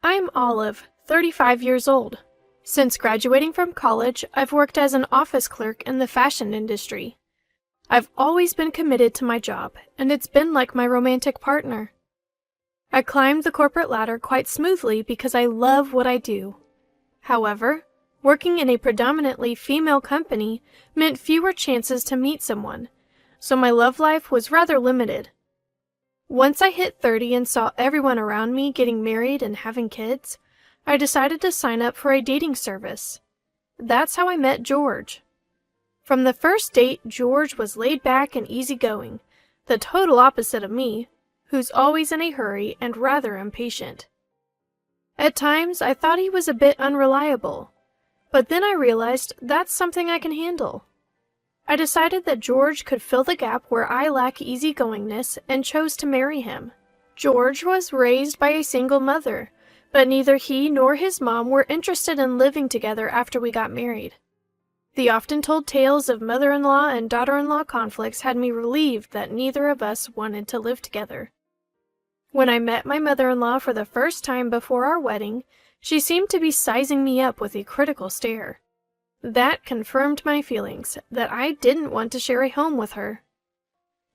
I'm Olive, 35 years old. Since graduating from college, I've worked as an office clerk in the fashion industry. I've always been committed to my job, and it's been like my romantic partner. I climbed the corporate ladder quite smoothly because I love what I do. However, working in a predominantly female company meant fewer chances to meet someone, so my love life was rather limited. Once I hit 30 and saw everyone around me getting married and having kids, I decided to sign up for a dating service. That's how I met George. From the first date, George was laid back and easygoing, the total opposite of me, who's always in a hurry and rather impatient. At times, I thought he was a bit unreliable, but then I realized that's something I can handle. I decided that George could fill the gap where I lack easygoingness and chose to marry him. George was raised by a single mother, but neither he nor his mom were interested in living together after we got married. The often told tales of mother-in-law and daughter-in-law conflicts had me relieved that neither of us wanted to live together. When I met my mother-in-law for the first time before our wedding, she seemed to be sizing me up with a critical stare. That confirmed my feelings that I didn't want to share a home with her.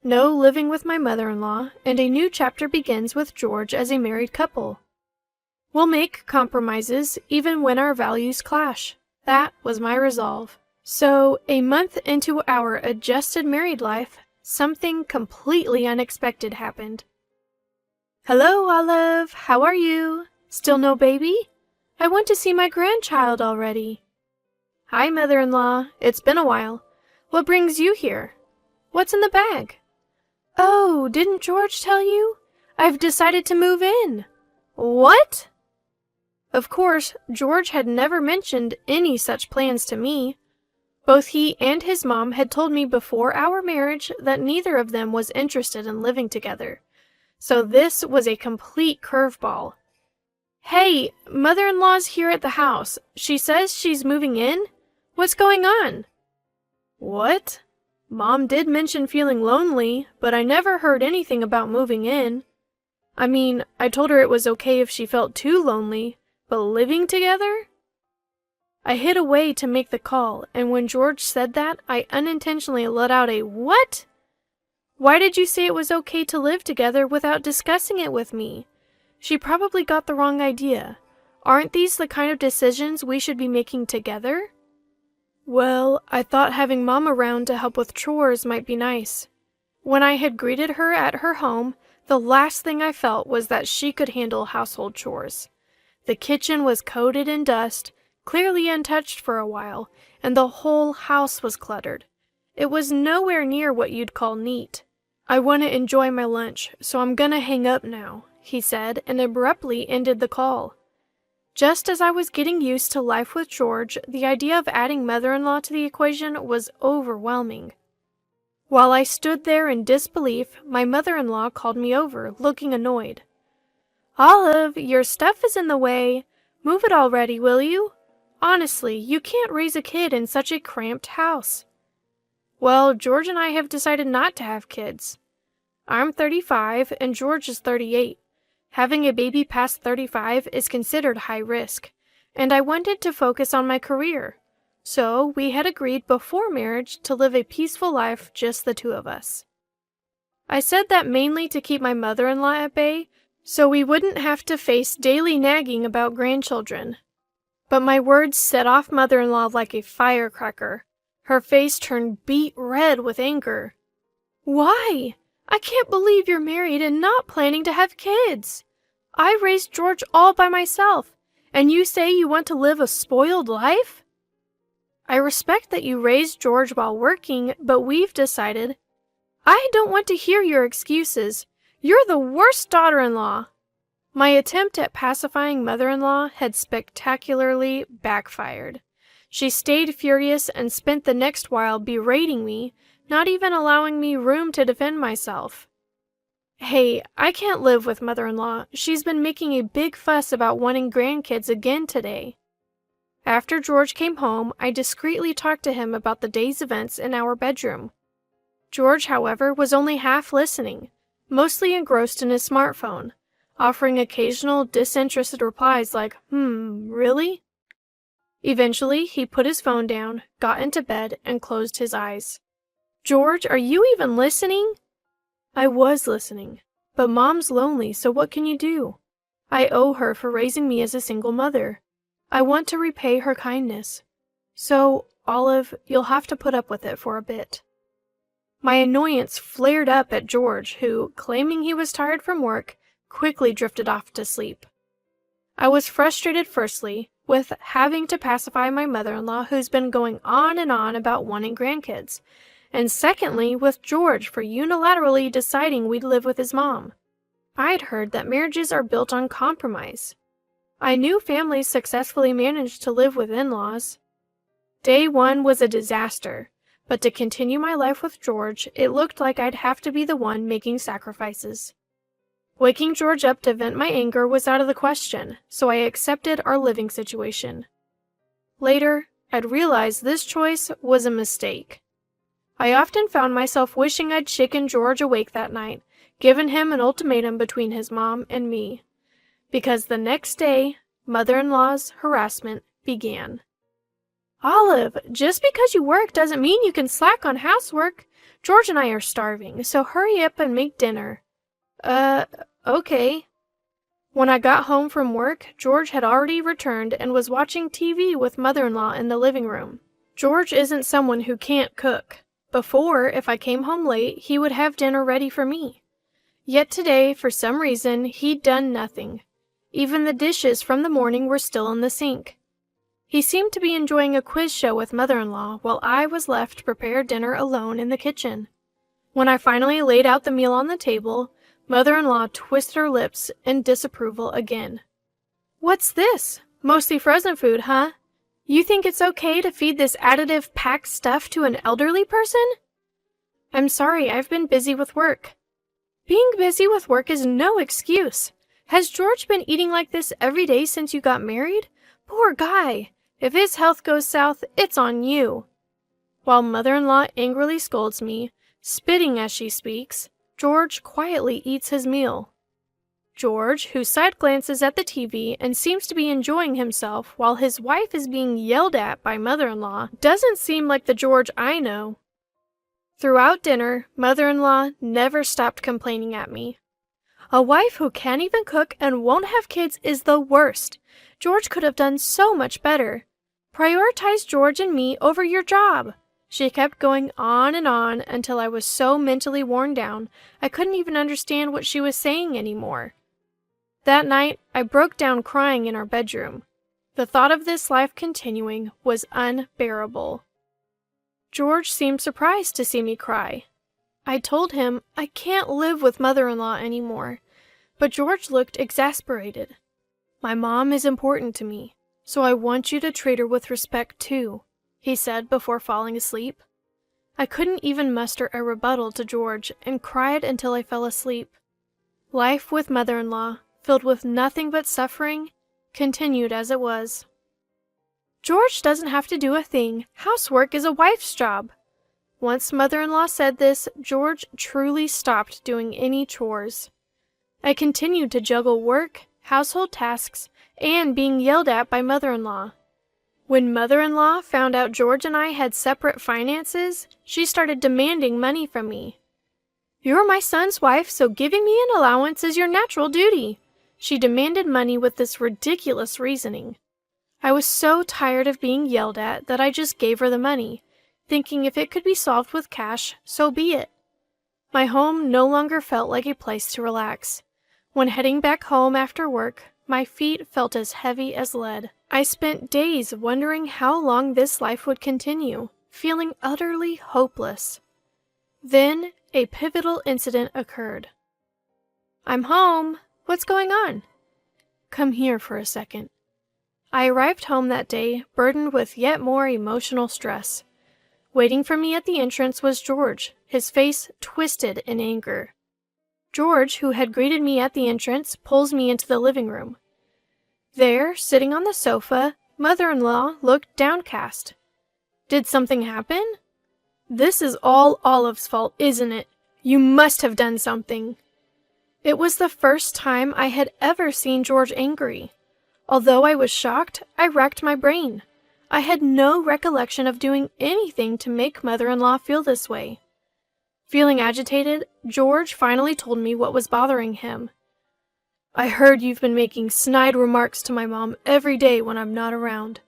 No living with my mother-in-law, and a new chapter begins with George as a married couple. We'll make compromises even when our values clash. That was my resolve. So, a month into our adjusted married life, something completely unexpected happened. "Hello, Olive. How are you? Still no baby? I want to see my grandchild already." "Hi, mother-in-law. It's been a while. What brings you here? What's in the bag?" "Oh, didn't George tell you? I've decided to move in." "What?" Of course, George had never mentioned any such plans to me. Both he and his mom had told me before our marriage that neither of them was interested in living together. So this was a complete curveball. "Hey, mother-in-law's here at the house. She says she's moving in? What's going on?" "What? Mom did mention feeling lonely, but I never heard anything about moving in. I mean, I told her it was okay if she felt too lonely, but living together?" I hid away to make the call, and when George said that, I unintentionally let out a "What?" "Why did you say it was okay to live together without discussing it with me? She probably got the wrong idea. Aren't these the kind of decisions we should be making together?" "Well, I thought having Mom around to help with chores might be nice." When I had greeted her at her home, the last thing I felt was that she could handle household chores. The kitchen was coated in dust, clearly untouched for a while, and the whole house was cluttered. It was nowhere near what you'd call neat. "I want to enjoy my lunch, so I'm gonna hang up now," he said, and abruptly ended the call. Just as I was getting used to life with George, the idea of adding mother-in-law to the equation was overwhelming. While I stood there in disbelief, my mother-in-law called me over, looking annoyed. "Olive, your stuff is in the way. Move it already, will you? Honestly, you can't raise a kid in such a cramped house." "Well, George and I have decided not to have kids. I'm 35 and George is 38. Having a baby past 35 is considered high risk, and I wanted to focus on my career. So we had agreed before marriage to live a peaceful life, just the two of us." I said that mainly to keep my mother-in-law at bay, so we wouldn't have to face daily nagging about grandchildren. But my words set off mother-in-law like a firecracker. Her face turned beet red with anger. "Why? I can't believe you're married and not planning to have kids. I raised George all by myself, and you say you want to live a spoiled life?" "I respect that you raised George while working, but we've decided—" "I don't want to hear your excuses. You're the worst daughter-in-law." My attempt at pacifying mother-in-law had spectacularly backfired. She stayed furious and spent the next while berating me, not even allowing me room to defend myself. "Hey, I can't live with mother-in-law. She's been making a big fuss about wanting grandkids again today." After George came home, I discreetly talked to him about the day's events in our bedroom. George, however, was only half listening, mostly engrossed in his smartphone. offering occasional disinterested replies like, really? Eventually, he put his phone down, got into bed, and closed his eyes. George, are you even listening? I was listening, but Mom's lonely, so what can you do? I owe her for raising me as a single mother. I want to repay her kindness. So, Olive, you'll have to put up with it for a bit. My annoyance flared up at George, who, claiming he was tired from work, quickly drifted off to sleep. I was frustrated firstly with having to pacify my mother-in-law who's been going on and on about wanting grandkids, and secondly with George for unilaterally deciding we'd live with his mom. I'd heard that marriages are built on compromise. I knew families successfully managed to live with in-laws. Day one was a disaster, but to continue my life with George, it looked like I'd have to be the one making sacrifices. Waking George up to vent my anger was out of the question, so I accepted our living situation. Later, I'd realized this choice was a mistake. I often found myself wishing I'd shaken George awake that night, given him an ultimatum between his mom and me. Because the next day, mother-in-law's harassment began. Olive, just because you work doesn't mean you can slack on housework. George and I are starving, so hurry up and make dinner. Okay. When I got home from work, George had already returned and was watching TV with mother-in-law in the living room. George isn't someone who can't cook. Before, if I came home late, he would have dinner ready for me. Yet today, for some reason, he'd done nothing. Even the dishes from the morning were still in the sink. He seemed to be enjoying a quiz show with mother-in-law while I was left to prepare dinner alone in the kitchen. When I finally laid out the meal on the table, mother-in-law twisted her lips in disapproval again. What's this? Mostly frozen food, huh? You think it's okay to feed this additive-packed stuff to an elderly person? I'm sorry, I've been busy with work. Being busy with work is no excuse. Has George been eating like this every day since you got married? Poor guy. If his health goes south, it's on you. While mother-in-law angrily scolds me, spitting as she speaks, George quietly eats his meal. George, who side glances at the TV and seems to be enjoying himself while his wife is being yelled at by mother-in-law, doesn't seem like the George I know. Throughout dinner, mother-in-law never stopped complaining at me. A wife who can't even cook and won't have kids is the worst. George could have done so much better. Prioritize George and me over your job. She kept going on and on until I was so mentally worn down I couldn't even understand what she was saying anymore. That night, I broke down crying in our bedroom. The thought of this life continuing was unbearable. George seemed surprised to see me cry. I told him I can't live with mother-in-law anymore, but George looked exasperated. My mom is important to me, so I want you to treat her with respect too, he said before falling asleep. I couldn't even muster a rebuttal to George and cried until I fell asleep. Life with mother-in-law, filled with nothing but suffering, continued as it was. George doesn't have to do a thing. Housework is a wife's job. Once mother-in-law said this, George truly stopped doing any chores. I continued to juggle work, household tasks, and being yelled at by mother-in-law. When mother-in-law found out George and I had separate finances, she started demanding money from me. You're my son's wife, so giving me an allowance is your natural duty. She demanded money with this ridiculous reasoning. I was so tired of being yelled at that I just gave her the money, thinking if it could be solved with cash, so be it. My home no longer felt like a place to relax. When heading back home after work, my feet felt as heavy as lead. I spent days wondering how long this life would continue, feeling utterly hopeless. Then, a pivotal incident occurred. I'm home. What's going on? Come here for a second. I arrived home that day, burdened with yet more emotional stress. Waiting for me at the entrance was George, his face twisted in anger. George, who had greeted me at the entrance, pulls me into the living room. There, sitting on the sofa, mother-in-law looked downcast. Did something happen? This is all Olive's fault, isn't it? You must have done something. It was the first time I had ever seen George angry. Although I was shocked, I racked my brain. I had no recollection of doing anything to make mother-in-law feel this way. Feeling agitated, George finally told me what was bothering him. "I heard you've been making snide remarks to my mom every day when I'm not around.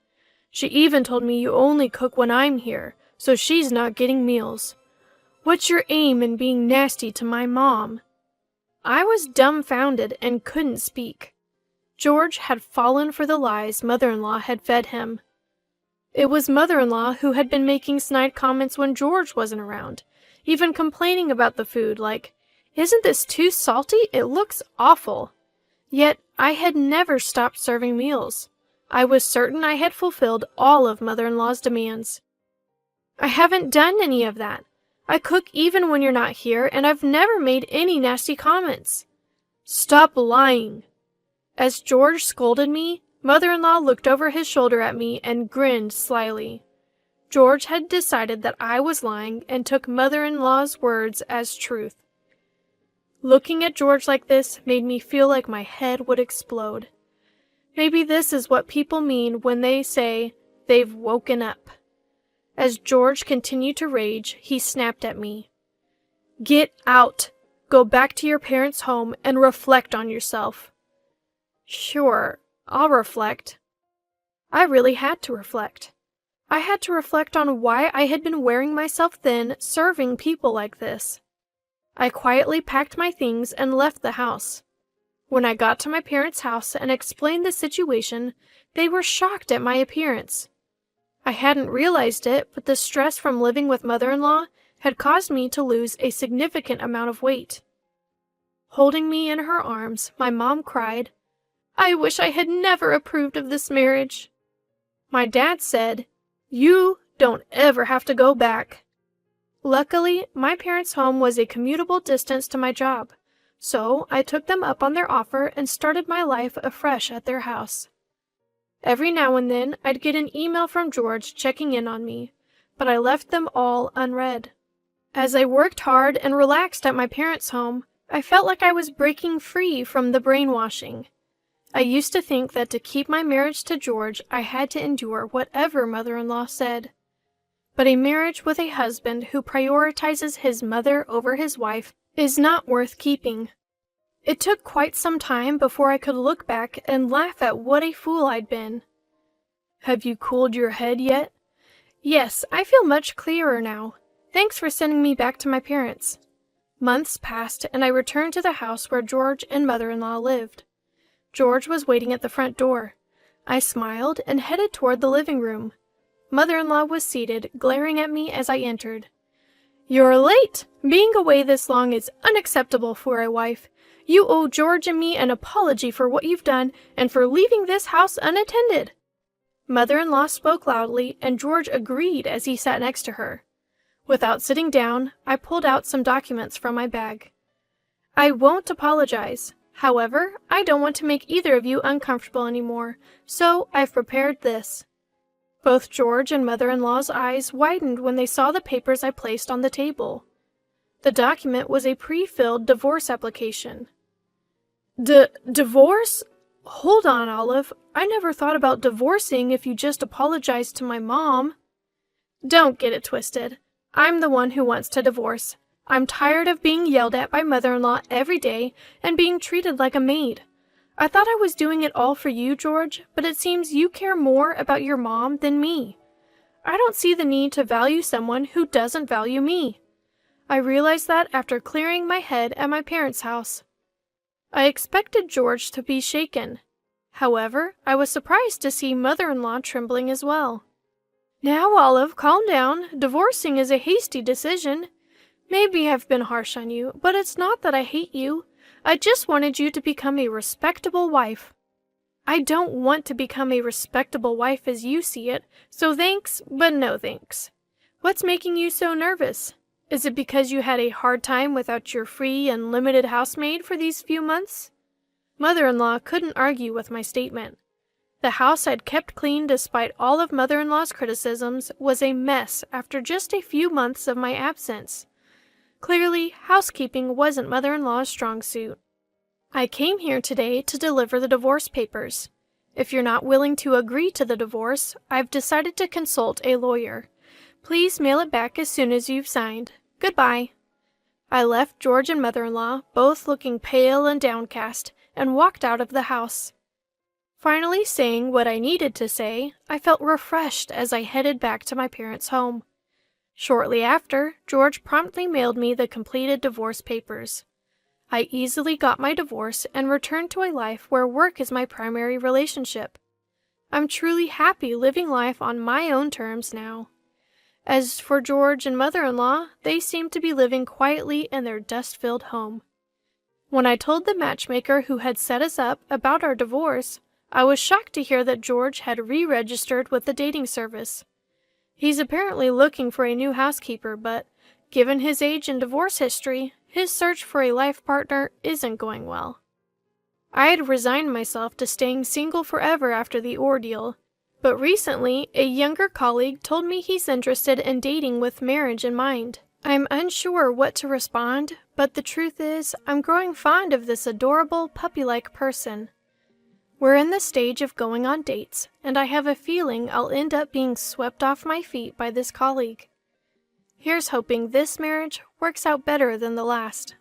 She even told me you only cook when I'm here, so she's not getting meals. What's your aim in being nasty to my mom?" I was dumbfounded and couldn't speak. George had fallen for the lies mother-in-law had fed him. It was mother-in-law who had been making snide comments when George wasn't around, even complaining about the food like, "Isn't this too salty? It looks awful." Yet I had never stopped serving meals. I was certain I had fulfilled all of mother-in-law's demands. "I haven't done any of that. I cook even when you're not here, and I've never made any nasty comments." "Stop lying." As George scolded me, mother-in-law looked over his shoulder at me and grinned slyly. George had decided that I was lying and took mother-in-law's words as truth. Looking at George like this made me feel like my head would explode. Maybe this is what people mean when they say they've woken up. As George continued to rage, he snapped at me. "Get out! Go back to your parents' home and reflect on yourself." Sure, I'll reflect. I really had to reflect. I had to reflect on why I had been wearing myself thin serving people like this. I quietly packed my things and left the house. When I got to my parents' house and explained the situation, they were shocked at my appearance. I hadn't realized it, but the stress from living with mother-in-law had caused me to lose a significant amount of weight. Holding me in her arms, my mom cried, "I wish I had never approved of this marriage." My dad said, "You don't ever have to go back." Luckily, my parents' home was a commutable distance to my job, so I took them up on their offer and started my life afresh at their house. Every now and then, I'd get an email from George checking in on me, but I left them all unread. As I worked hard and relaxed at my parents' home, I felt like I was breaking free from the brainwashing. I used to think that to keep my marriage to George, I had to endure whatever mother-in-law said. But a marriage with a husband who prioritizes his mother over his wife is not worth keeping. It took quite some time before I could look back and laugh at what a fool I'd been. Have you cooled your head yet? Yes, I feel much clearer now. Thanks for sending me back to my parents. Months passed and I returned to the house where George and mother-in-law lived. George was waiting at the front door. I smiled and headed toward the living room. Mother-in-law was seated, glaring at me as I entered. "You're late! Being away this long is unacceptable for a wife. You owe George and me an apology for what you've done and for leaving this house unattended." Mother-in-law spoke loudly, and George agreed as he sat next to her. Without sitting down, I pulled out some documents from my bag. "I won't apologize. However, I don't want to make either of you uncomfortable anymore, so I've prepared this." Both George and mother-in-law's eyes widened when they saw the papers I placed on the table. The document was a pre-filled divorce application. Divorce? Hold on, Olive. I never thought about divorcing if you just apologized to my mom. Don't get it twisted. I'm the one who wants to divorce. I'm tired of being yelled at by mother-in-law every day and being treated like a maid. I thought I was doing it all for you, George, but it seems you care more about your mom than me. I don't see the need to value someone who doesn't value me. I realized that after clearing my head at my parents' house. I expected George to be shaken. However, I was surprised to see mother-in-law trembling as well. "Now, Olive, calm down. Divorcing is a hasty decision. Maybe I've been harsh on you, but it's not that I hate you. I just wanted you to become a respectable wife." "I don't want to become a respectable wife as you see it, so thanks, but no thanks. What's making you so nervous? Is it because you had a hard time without your free and limited housemaid for these few months?" Mother-in-law couldn't argue with my statement. The house I'd kept clean despite all of mother-in-law's criticisms was a mess after just a few months of my absence. Clearly, housekeeping wasn't mother-in-law's strong suit. I came here today to deliver the divorce papers. If you're not willing to agree to the divorce, I've decided to consult a lawyer. Please mail it back as soon as you've signed. Goodbye. I left George and mother-in-law, both looking pale and downcast, and walked out of the house. Finally saying what I needed to say, I felt refreshed as I headed back to my parents' home. Shortly after, George promptly mailed me the completed divorce papers. I easily got my divorce and returned to a life where work is my primary relationship. I'm truly happy living life on my own terms now. As for George and mother-in-law, they seem to be living quietly in their dust-filled home. When I told the matchmaker who had set us up about our divorce, I was shocked to hear that George had re-registered with the dating service. He's apparently looking for a new housekeeper, but given his age and divorce history, his search for a life partner isn't going well. I had resigned myself to staying single forever after the ordeal, but recently a younger colleague told me he's interested in dating with marriage in mind. I'm unsure what to respond, but the truth is, I'm growing fond of this adorable, puppy-like person. We're in the stage of going on dates, and I have a feeling I'll end up being swept off my feet by this colleague. Here's hoping this marriage works out better than the last.